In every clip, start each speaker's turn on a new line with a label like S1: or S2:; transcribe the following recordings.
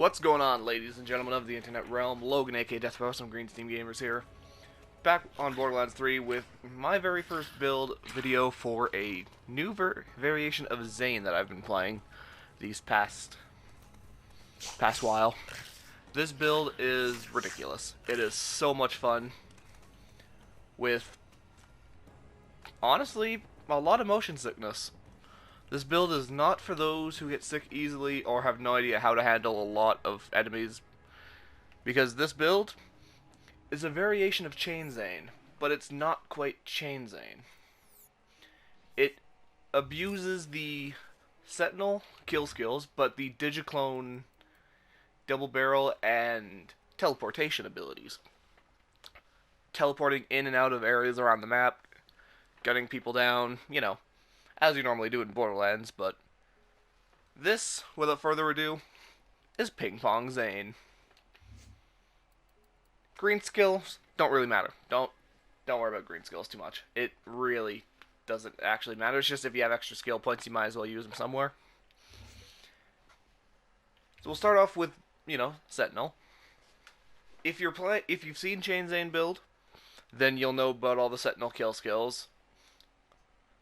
S1: What's going on, ladies and gentlemen of the internet realm? Logan, aka Deathpower, some Green Steam Gamers here. Back on Borderlands 3 with my very first build video for a new variation of Zane that I've been playing these past while. This build is ridiculous. It is so much fun with, honestly, a lot of motion sickness. This build is not for those who get sick easily or have no idea how to handle a lot of enemies, because this build is a variation of Chain Zane, but it's not quite Chain Zane. It abuses the Sentinel kill skills, but the DigiClone double barrel and teleportation abilities. Teleporting in and out of areas around the map, gunning people down, you know, as you normally do in Borderlands, but this, without further ado, is Ping Pong Zane. Green skills don't really matter. Don't worry about green skills too much. It really doesn't actually matter. It's just if you have extra skill points, you might as well use them somewhere. So we'll start off with, you know, Sentinel. If you've seen Chain Zane build, then you'll know about all the Sentinel kill skills,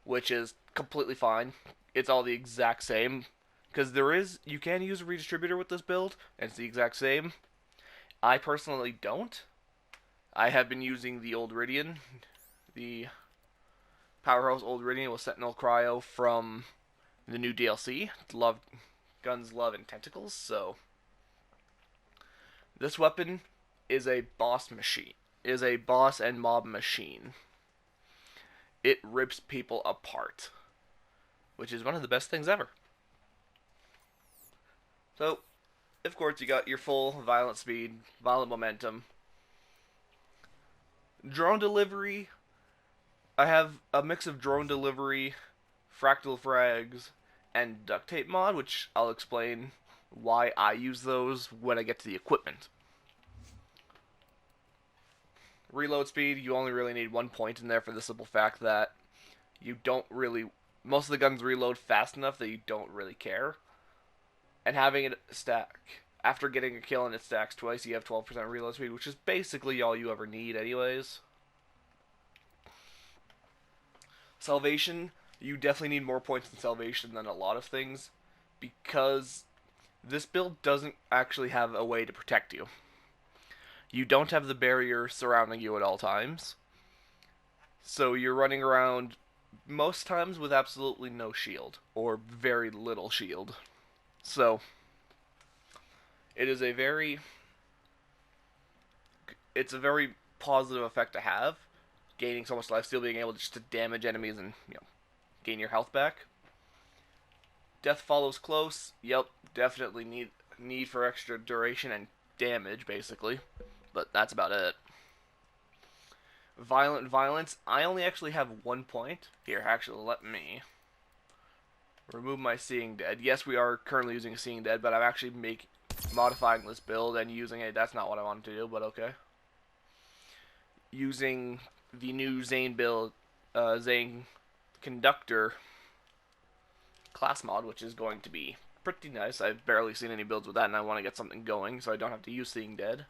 S1: which is completely fine. It's all the exact same, because you can use a redistributor with this build, and it's the exact same. I personally don't. I have been using the Old Ridian, the Powerhouse Old Ridian with Sentinel Cryo from the new DLC, Guns, Love, and Tentacles. So this weapon is a boss and mob machine. It rips people apart, which is one of the best things ever. So, of course, you got your full violent speed, violent momentum. Drone delivery, I have a mix of drone delivery, fractal frags, and duct tape mod, which I'll explain why I use those when I get to the equipment. Reload speed, you only really need 1 point in there for the simple fact that most of the guns reload fast enough that you don't really care. And having it stack, after getting a kill and it stacks twice, you have 12% reload speed, which is basically all you ever need anyways. Salvation, you definitely need more points in Salvation than a lot of things, because this build doesn't actually have a way to protect you. You don't have the barrier surrounding you at all times, so you're running around most times with absolutely no shield, or very little shield. So it's a very positive effect to have, gaining so much lifesteal, being able just to damage enemies and, you know, gain your health back. Death follows close. Yep, definitely need for extra duration and damage, basically. But that's about it. Violence, I only actually have 1 point. Here, actually, let me remove my Seeing Dead. Yes, we are currently using Seeing Dead, but I'm actually modifying this build and using it. That's not what I wanted to do, but okay. Using the new Zane build, Zane Conductor class mod, which is going to be pretty nice. I've barely seen any builds with that, and I want to get something going, so I don't have to use Seeing Dead.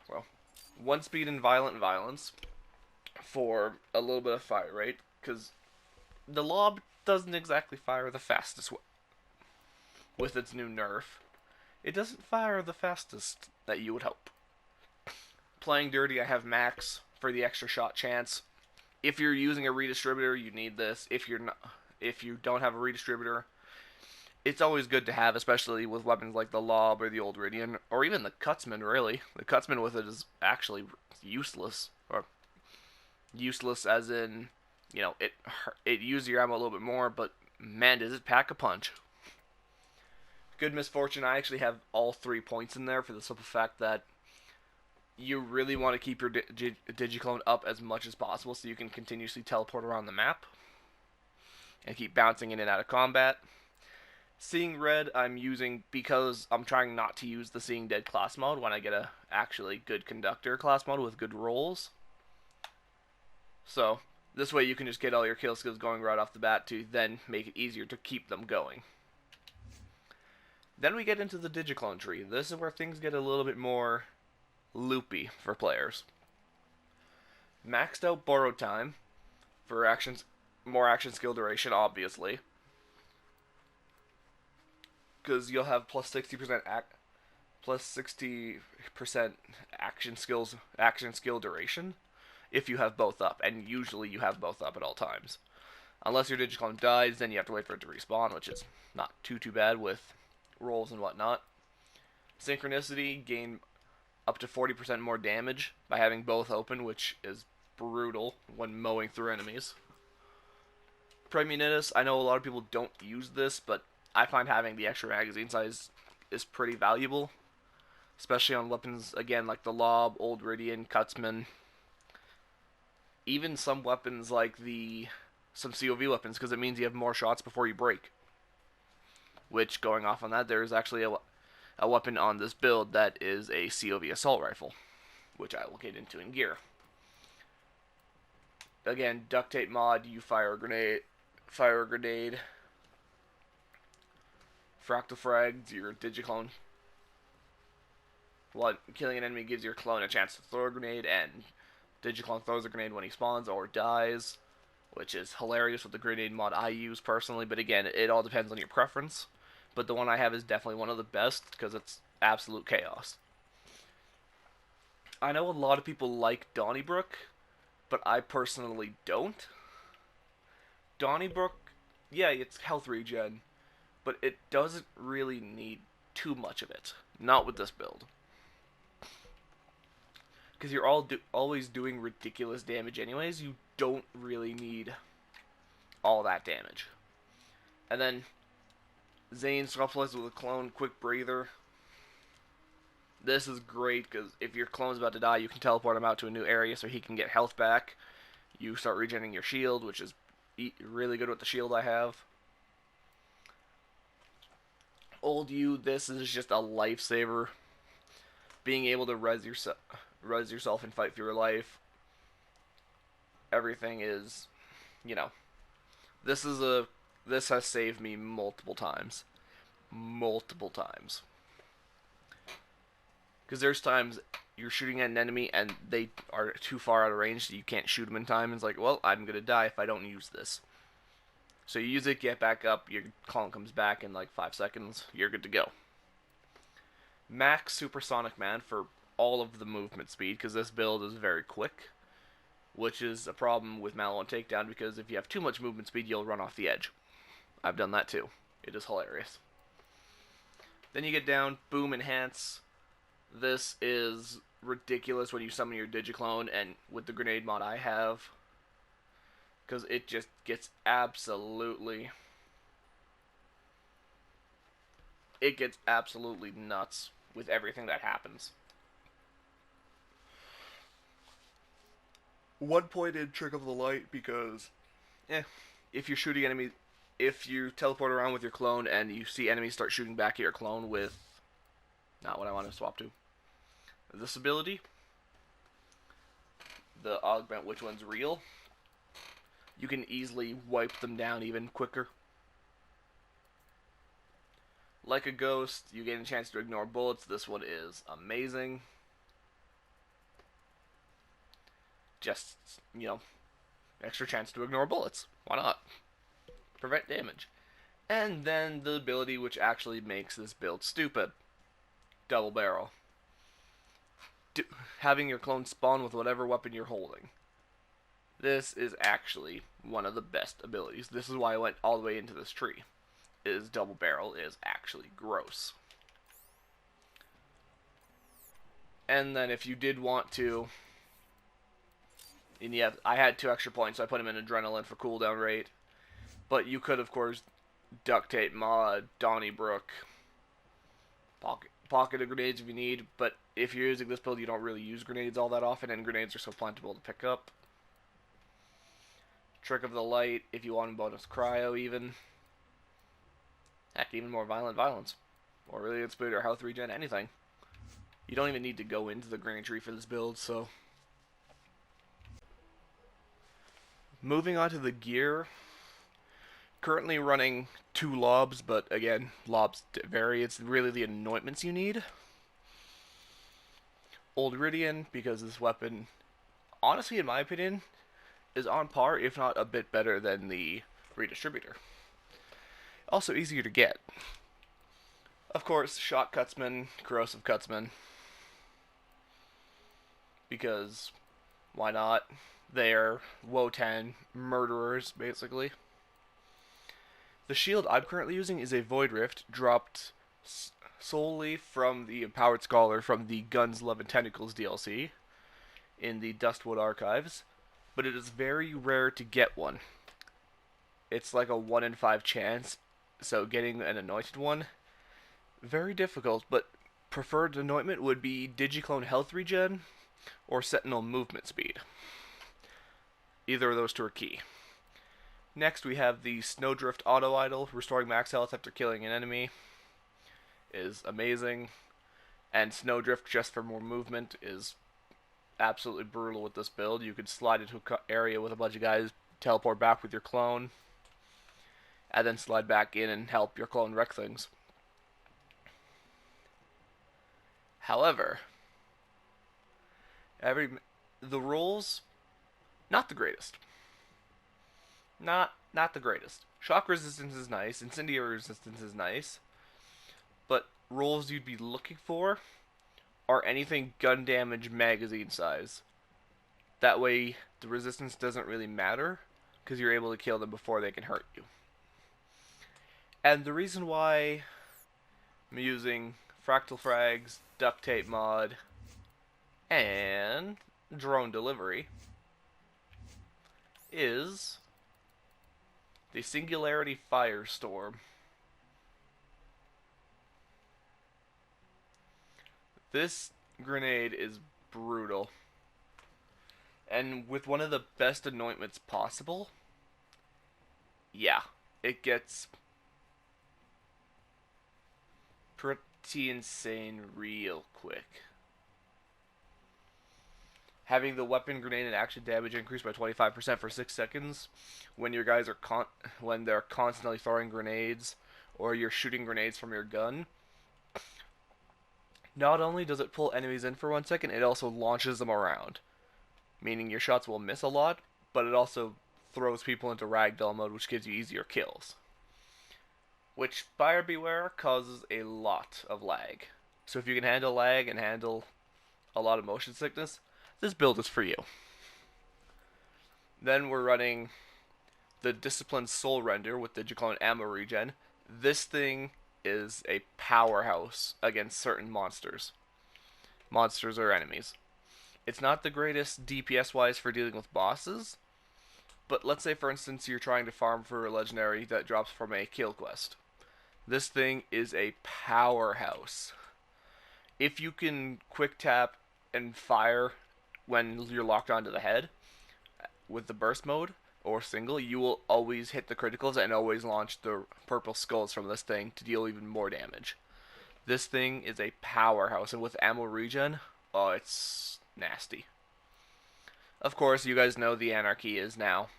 S1: Well, 1 speed and violence for a little bit of fire rate, because the Lob doesn't exactly fire the fastest with its new nerf. It doesn't fire the fastest that you would hope. Playing dirty, I have max for the extra shot chance. If you're using a redistributor, you need this. If you don't have a redistributor, it's always good to have, especially with weapons like the Lob or the Old Ridian, or even the Cutsman, really. The Cutsman with it is actually useless. Or useless as in, you know, it uses your ammo a little bit more, but man, does it pack a punch. Good Misfortune, I actually have all 3 points in there for the simple fact that you really want to keep your DigiClone up as much as possible so you can continuously teleport around the map and keep bouncing in and out of combat. Seeing Red I'm using because I'm trying not to use the Seeing Dead class mode when I get a actually good Conductor class mode with good rolls. So this way you can just get all your kill skills going right off the bat to then make it easier to keep them going. Then we get into the DigiClone tree. This is where things get a little bit more loopy for players. Maxed out borrow time for actions, more action skill duration, obviously, because you'll have plus 60% plus 60% action skill duration if you have both up, and usually you have both up at all times. Unless your Digiclone dies, then you have to wait for it to respawn, which is not too bad with rolls and whatnot. Synchronicity, gain up to 40% more damage by having both open, which is brutal when mowing through enemies. Premonitus, I know a lot of people don't use this, but I find having the extra magazine size is pretty valuable, especially on weapons, again, like the Lob, Old Ridian, Cutsman, even some weapons like some COV weapons, because it means you have more shots before you break. Which, going off on that, there's actually a weapon on this build that is a COV assault rifle, which I will get into in gear. Again, duct tape mod, you fire a grenade, fractal frags, your Digiclone. Killing an enemy gives your clone a chance to throw a grenade, and Digiclone throws a grenade when he spawns or dies, which is hilarious with the grenade mod I use personally, but again, it all depends on your preference. But the one I have is definitely one of the best, because it's absolute chaos. I know a lot of people like Donnybrook, but I personally don't. Donnybrook, yeah, it's health regen, but it doesn't really need too much of it. Not with this build. Because you're always doing ridiculous damage anyways, you don't really need all that damage. And then Zane swaps with a clone, quick breather. This is great because if your clone's about to die, you can teleport him out to a new area so he can get health back. You start regenerating your shield, which is really good with the shield I have. Old you, this is just a lifesaver. Being able to res yourself and fight for your life. Everything is, this has saved me multiple times. Because there's times you're shooting at an enemy and they are too far out of range so you can't shoot them in time. It's like, well, I'm going to die if I don't use this. So you use it, get back up, your clone comes back in like 5 seconds, you're good to go. Max Supersonic Man for all of the movement speed, because this build is very quick, which is a problem with Mallow and Takedown, because if you have too much movement speed, you'll run off the edge. I've done that too. It is hilarious. Then you get down, boom, enhance. This is ridiculous when you summon your Digiclone, and with the grenade mod I have, because it just gets absolutely nuts with everything that happens. One point in Trick of the Light, because if you're shooting enemies, if you teleport around with your clone and you see enemies start shooting back at your clone with, not what I want to swap to, this ability, the augment which one's real, you can easily wipe them down even quicker. Like a ghost, you gain a chance to ignore bullets. This one is amazing. Just, extra chance to ignore bullets. Why not? Prevent damage. And then the ability which actually makes this build stupid. Double barrel. Having your clone spawn with whatever weapon you're holding. This is actually one of the best abilities. This is why I went all the way into this tree. Double barrel is actually gross. And then if you did want to, and yeah, I had 2 extra points, so I put them in adrenaline for cooldown rate. But you could, of course, duct tape mod, Donnybrook, pocket of grenades if you need. But if you're using this build, you don't really use grenades all that often, and grenades are so plentiful to pick up. Trick of the Light, if you want a bonus cryo even. Heck, even more violence. Or really good speed or health regen, anything. You don't even need to go into the grenade tree for this build, so. Moving on to the gear. Currently running 2 lobs, but again, lobs vary. It's really the anointments you need. Old Iridian, because this weapon, honestly, in my opinion, is on par, if not a bit better than the redistributor. Also easier to get. Of course, Shock Cutsman, Corrosive Cutsman, because why not? They're Wotan murderers, basically. The shield I'm currently using is a Void Rift, dropped solely from the Empowered Scholar from the Guns, Love, and Tentacles DLC in the Dustwood Archives, but it is very rare to get one. It's like a 1 in 5 chance, so getting an anointed one, very difficult, but preferred anointment would be DigiClone Health Regen or Sentinel Movement Speed. Either of those two are key. Next, we have the Snowdrift Auto Idol, restoring max health after killing an enemy. Is amazing. And Snowdrift, just for more movement, is absolutely brutal with this build. You could slide into an area with a bunch of guys, teleport back with your clone, and then slide back in and help your clone wreck things. However, the rules, not the greatest. Not the greatest. Shock resistance is nice, incendiary resistance is nice, but rolls you'd be looking for are anything gun damage magazine size. That way, the resistance doesn't really matter, because you're able to kill them before they can hurt you. And the reason why I'm using Fractal Frags, Duct Tape Mod, and Drone Delivery is the Singularity Firestorm. This grenade is brutal. And with one of the best anointments possible, yeah, it gets pretty insane real quick. Having the weapon, grenade, and action damage increase by 25% for 6 seconds when your guys are when they're constantly throwing grenades or you're shooting grenades from your gun. Not only does it pull enemies in for 1 second, it also launches them around, meaning your shots will miss a lot, but it also throws people into ragdoll mode, which gives you easier kills. Which, buyer beware, causes a lot of lag. So if you can handle lag and handle a lot of motion sickness, this build is for you. Then we're running the Disciplined Soul Render with DigiClone Ammo Regen. This thing is a powerhouse against certain monsters. Monsters or enemies. It's not the greatest DPS-wise for dealing with bosses, but let's say, for instance, you're trying to farm for a legendary that drops from a kill quest. This thing is a powerhouse. If you can quick tap and fire when you're locked onto the head with the burst mode or single, you will always hit the criticals and always launch the purple skulls from this thing to deal even more damage. This thing is a powerhouse, and with ammo regen, oh, it's nasty. Of course, you guys know the Anarchy is now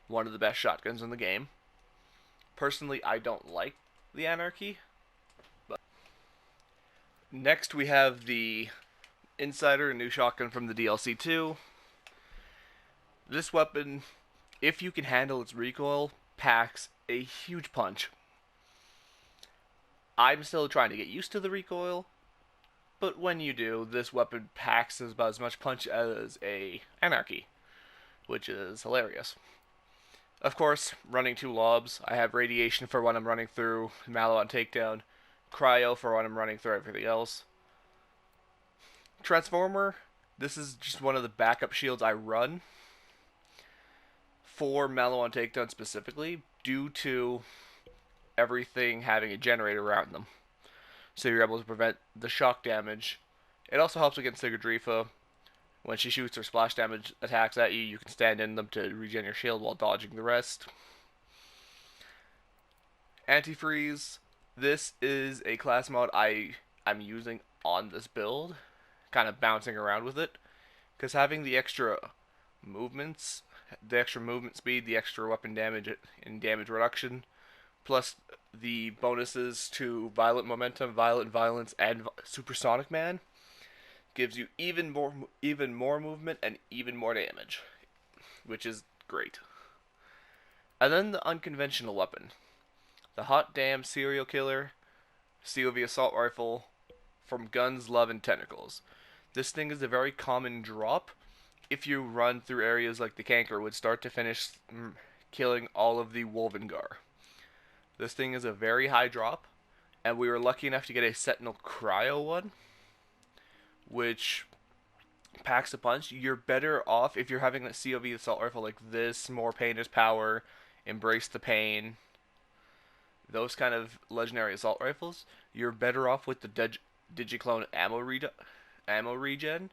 S1: one of the best shotguns in the game. Personally, I don't like the Anarchy. But next we have the Insider, a new shotgun from the DLC 2. This weapon, if you can handle its recoil, packs a huge punch. I'm still trying to get used to the recoil, but when you do, this weapon packs about as much punch as a Anarchy, which is hilarious. Of course, running 2 lobs, I have Radiation for when I'm running through Mallow on Takedown, Cryo for when I'm running through everything else. Transformer, this is just one of the backup shields I run for Mallow on Takedown specifically, due to everything having a generator around them. So you're able to prevent the shock damage. It also helps against Sigurdrifa. When she shoots her splash damage attacks at you, you can stand in them to regen your shield while dodging the rest. Antifreeze. This is a class mod I'm using on this build, kind of bouncing around with it, because having the extra movements the extra movement speed, the extra weapon damage and damage reduction, plus the bonuses to violent momentum, violent violence, and supersonic man gives you even more movement and even more damage, which is great. And then the unconventional weapon, the hot damn serial killer COV assault rifle from Guns, Love, and Tentacles. This thing is a very common drop if you run through areas like the Cankerwood, start to finish killing all of the Wolvengar. This thing is a very high drop, and we were lucky enough to get a Sentinel Cryo one, which packs a punch. You're better off if you're having a COV assault rifle like this, More Pain is Power, Embrace the Pain, those kind of legendary assault rifles. You're better off with the DigiClone ammo regen,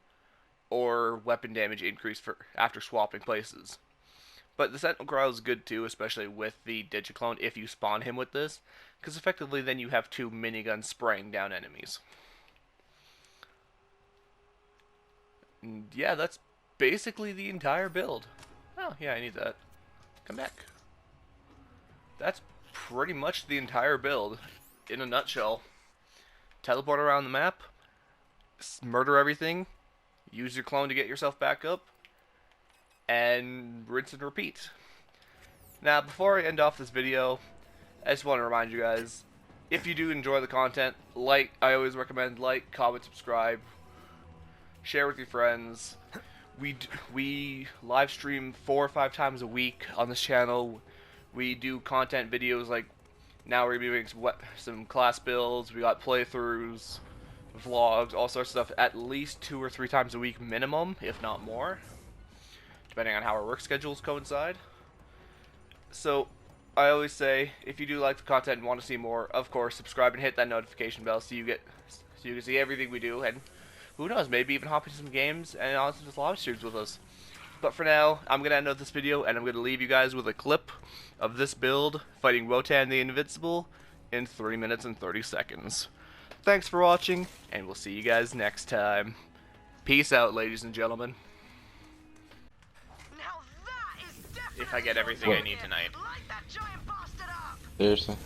S1: or weapon damage increase for after swapping places. But the Sentinel Cryo is good too, especially with the DigiClone if you spawn him with this, because effectively then you have 2 miniguns spraying down enemies. And yeah, that's basically the entire build. Oh, yeah, I need that. Come back. That's pretty much the entire build in a nutshell. Teleport around the map, murder everything, use your clone to get yourself back up, and rinse and repeat. Now, before I end off this video, I just want to remind you guys, if you do enjoy the content, I always recommend like, comment, subscribe, share with your friends. We live stream 4 or 5 times a week on this channel. We do content videos like now we're doing some class builds, we got playthroughs, vlogs, all sorts of stuff at least 2 or 3 times a week minimum, if not more, depending on how our work schedules coincide. So I always say, if you do like the content and want to see more, of course, subscribe and hit that notification bell so you can see everything we do, and who knows, maybe even hop into some games and on some live streams with us. But for now, I'm going to end up this video, and I'm going to leave you guys with a clip of this build fighting Wotan the Invincible in 3 minutes and 30 seconds. Thanks for watching, and we'll see you guys next time. Peace out, ladies and gentlemen.
S2: Now that is
S1: If I get everything I need tonight.
S2: Light that giant bastard up.
S3: Seriously?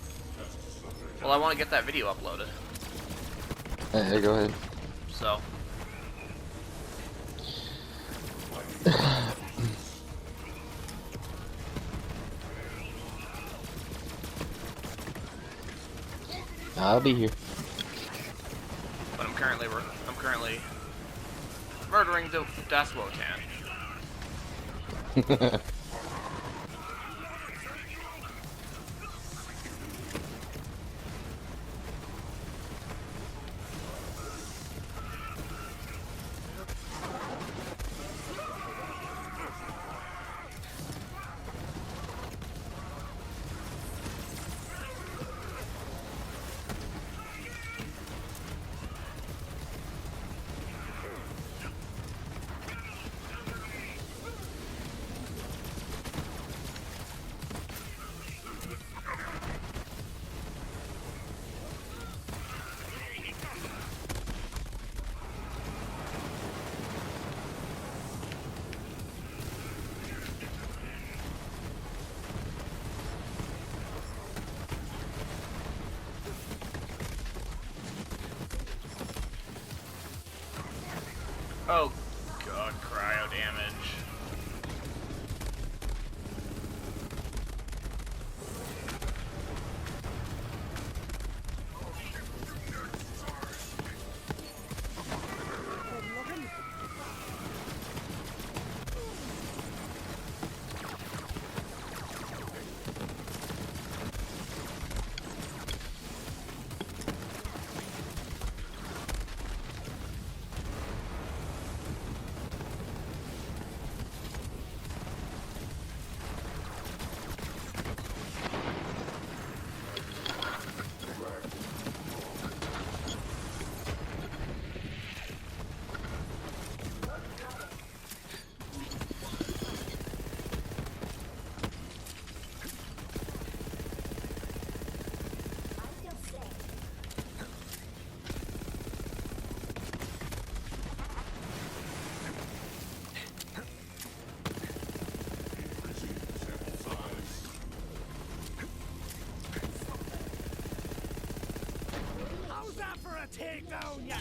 S1: Well, I want to get that video uploaded.
S3: Hey, go ahead.
S1: So.
S3: I'll be here.
S1: But I'm currently murdering the Das Wotan. Oh god, cryo damage.
S4: that for a takedown, you